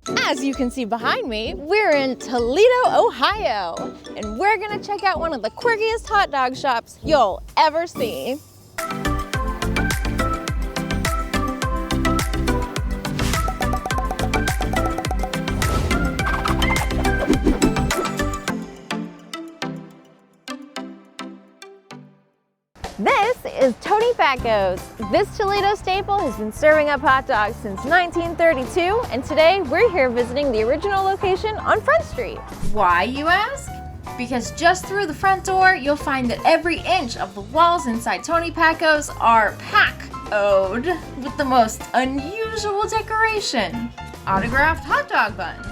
As you can see behind me, we're in Toledo, Ohio, and we're gonna check out one of the quirkiest hot dog shops you'll ever see. This is Tony Packo's. This Toledo staple has been serving up hot dogs since 1932, and today we're here visiting the original location on Front Street. Why, you ask? Because just through the front door, you'll find that every inch of the walls inside Tony Packo's are Packoed with the most unusual decoration: autographed hot dog buns.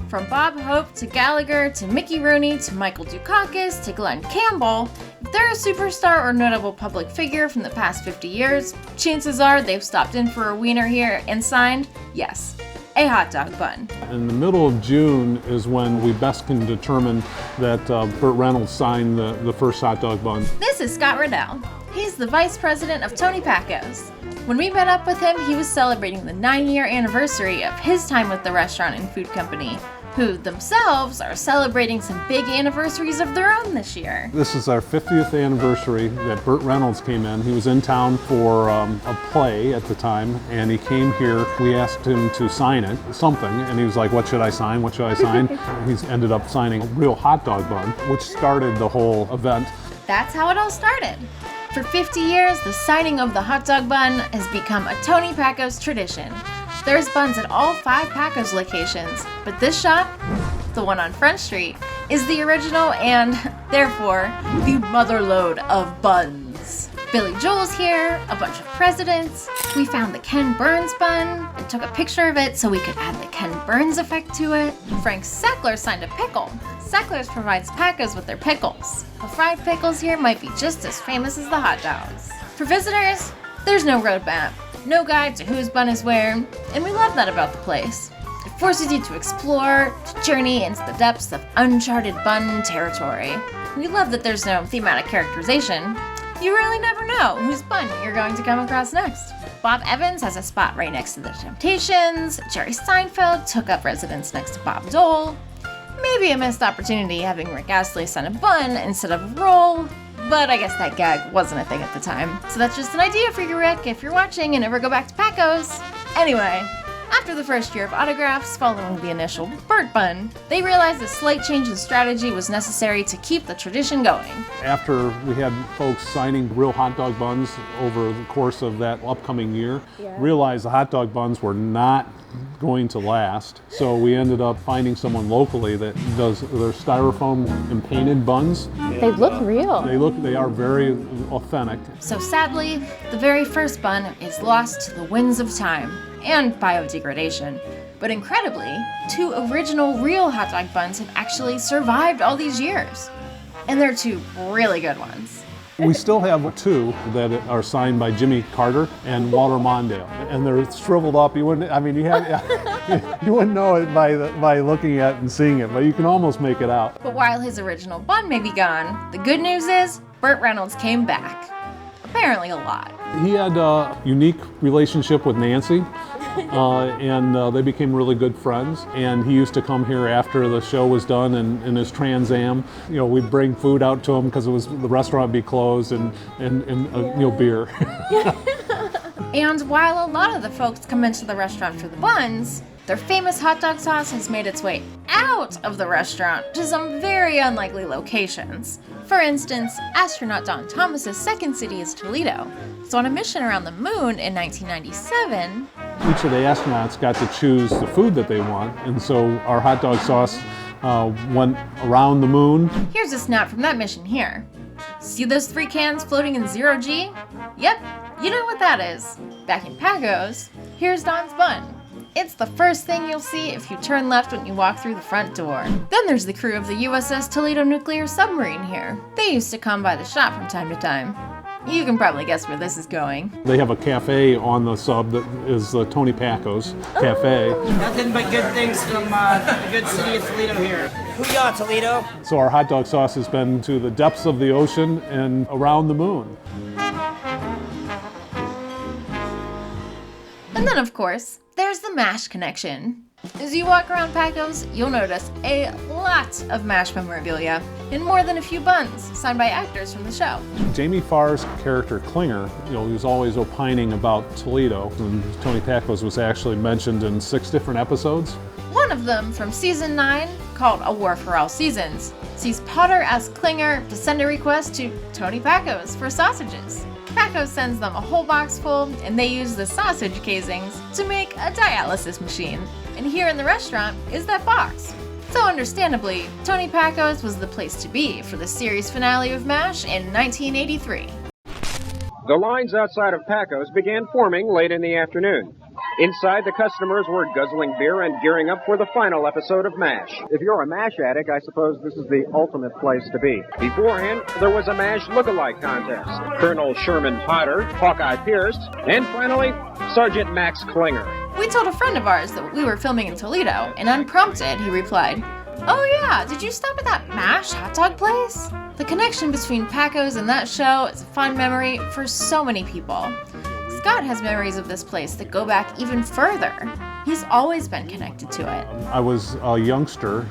From Bob Hope to Gallagher to Mickey Rooney to Michael Dukakis to Glenn Campbell, if they're a superstar or notable public figure from the past 50 years, chances are they've stopped in for a wiener here and signed, yes, a hot dog bun. In the middle of June is when we best can determine that Burt Reynolds signed the first hot dog bun. This is Scott Radel. He's the vice president of Tony Packo's. When we met up with him, he was celebrating the 9-year anniversary of his time with the restaurant and food company, who themselves are celebrating some big anniversaries of their own this year. This is our 50th anniversary that Burt Reynolds came in. He was in town for a play at the time, and he came here. We asked him to sign it, something, and he was like, what should I sign, what should I sign? He's ended up signing a real hot dog bun, which started the whole event. That's how it all started. For 50 years, the signing of the hot dog bun has become a Tony Packo's tradition. There's buns at all 5 Packo's locations, but this shop, the one on Front Street, is the original and, therefore, the motherlode of buns. Billy Joel's here, a bunch of presidents. We found the Ken Burns bun and took a picture of it so we could add the Ken Burns effect to it. Frank Sackler signed a pickle. Sackler's provides Packo's with their pickles. The fried pickles here might be just as famous as the hot dogs. For visitors, there's no roadmap. No guide to whose bun is where, and we love that about the place. It forces you to explore, to journey into the depths of uncharted bun territory. We love that there's no thematic characterization. You really never know whose bun you're going to come across next. Bob Evans has a spot right next to the Temptations. Jerry Seinfeld took up residence next to Bob Dole. Maybe a missed opportunity having Rick Astley sign a bun instead of a roll. But I guess that gag wasn't a thing at the time. So that's just an idea for you, Rick, if you're watching and ever go back to Packo's. Anyway, after the first year of autographs following the initial Burt bun, they realized a slight change in strategy was necessary to keep the tradition going. After we had folks signing real hot dog buns over the course of that upcoming year, realized the hot dog buns were not going to last. So we ended up finding someone locally that does their styrofoam and painted buns. They look real. They are very authentic. So sadly, the very first bun is lost to the winds of time and biodegradation. But incredibly, 2 original real hot dog buns have actually survived all these years. And they're 2 really good ones. We still have 2 that are signed by Jimmy Carter and Walter Mondale, and they're shriveled up. You wouldn't know it by looking at it and seeing it, but you can almost make it out. But while his original bun may be gone, the good news is Burt Reynolds came back. Apparently a lot. He had a unique relationship with Nancy, and they became really good friends. And he used to come here after the show was done in his Trans Am. You know, we'd bring food out to him because the restaurant would be closed, and beer. And while a lot of the folks come into the restaurant for the buns, their famous hot dog sauce has made its way out of the restaurant to some very unlikely locations. For instance, astronaut Don Thomas's second city is Toledo. So on a mission around the moon in 1997, each of the astronauts got to choose the food that they want, and so our hot dog sauce went around the moon. Here's a snap from that mission here. See those 3 cans floating in 0G? Yep, you know what that is. Back in Packo's, here's Don's bun. It's the first thing you'll see if you turn left when you walk through the front door. Then there's the crew of the USS Toledo nuclear submarine here. They used to come by the shop from time to time. You can probably guess where this is going. They have a cafe on the sub that is Tony Packo's Cafe. Nothing but good things from the good city of Toledo here. Hoo-yah, Toledo! So our hot dog sauce has been to the depths of the ocean and around the moon. And then, of course, there's the MASH connection. As you walk around Packo's, you'll notice a lot of MASH memorabilia and more than a few buns signed by actors from the show. Jamie Farr's character Klinger, he was always opining about Toledo, and Tony Packo's was actually mentioned in 6 different episodes. One of them from season 9, called A War for All Seasons, sees Potter ask Klinger to send a request to Tony Packo's for sausages. Packo sends them a whole box full, and they use the sausage casings to make a dialysis machine. And here in the restaurant is that box. So understandably, Tony Packo's was the place to be for the series finale of MASH in 1983. The lines outside of Packo's began forming late in the afternoon. Inside, the customers were guzzling beer and gearing up for the final episode of MASH. If you're a MASH addict, I suppose this is the ultimate place to be. Beforehand, there was a MASH look-alike contest. Colonel Sherman Potter, Hawkeye Pierce, and finally, Sergeant Max Klinger. We told a friend of ours that we were filming in Toledo, and unprompted, he replied, "Oh yeah, did you stop at that MASH hot dog place?" The connection between Packo's and that show is a fond memory for so many people. Scott has memories of this place that go back even further. He's always been connected to it. I was a youngster.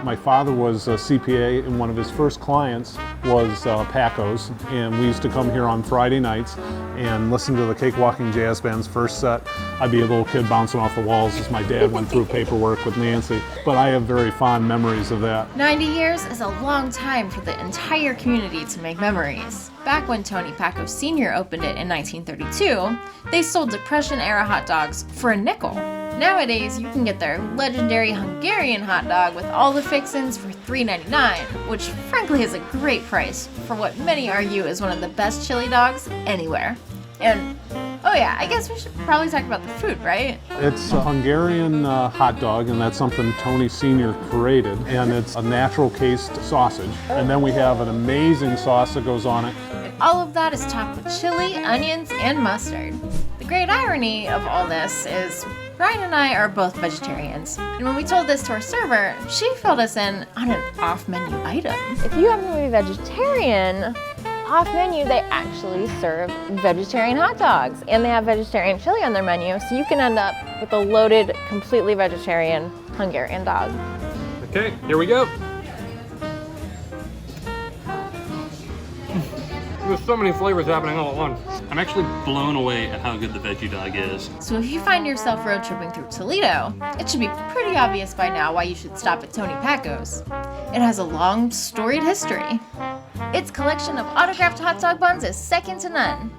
My father was a CPA, and one of his first clients was Packo's, and we used to come here on Friday nights and listen to the Cakewalking Jazz Band's first set. I'd be a little kid bouncing off the walls as my dad went through paperwork with Nancy, but I have very fond memories of that. 90 years is a long time for the entire community to make memories. Back when Tony Packo Sr. opened it in 1932, they sold Depression-era hot dogs for a nickel. Nowadays, you can get their legendary Hungarian hot dog with all the fixins for $3.99, which frankly is a great price for what many argue is one of the best chili dogs anywhere. And, oh yeah, I guess we should probably talk about the food, right? It's a Hungarian hot dog, and that's something Tony Sr. created, and it's a natural cased sausage. And then we have an amazing sauce that goes on it. And all of that is topped with chili, onions, and mustard. The great irony of all this is Brian and I are both vegetarians, and when we told this to our server, she filled us in on an off-menu item. If you happen to be vegetarian, off menu they actually serve vegetarian hot dogs, and they have vegetarian chili on their menu, so you can end up with a loaded, completely vegetarian Hungarian dog. Okay, here we go. There's so many flavors happening all at once. I'm actually blown away at how good the veggie dog is. So if you find yourself road tripping through Toledo, it should be pretty obvious by now why you should stop at Tony Packo's. It has a long, storied history. Its collection of autographed hot dog buns is second to none.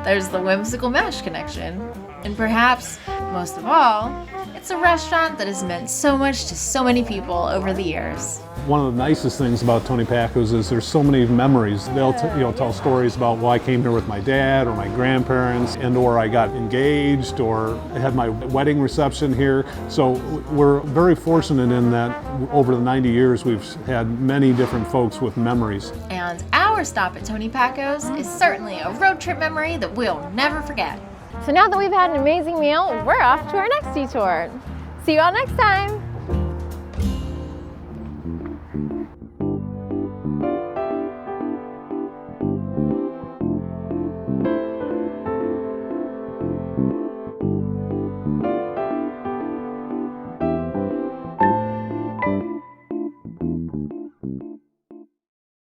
There's the whimsical MASH connection. And perhaps, most of all, it's a restaurant that has meant so much to so many people over the years. One of the nicest things about Tony Packo's is there's so many memories. They'll tell stories about, well, I came here with my dad or my grandparents, and or I got engaged or I had my wedding reception here. So we're very fortunate in that over the 90 years we've had many different folks with memories. And our stop at Tony Packo's is certainly a road trip memory that we'll never forget. So now that we've had an amazing meal, we're off to our next detour. See you all next time.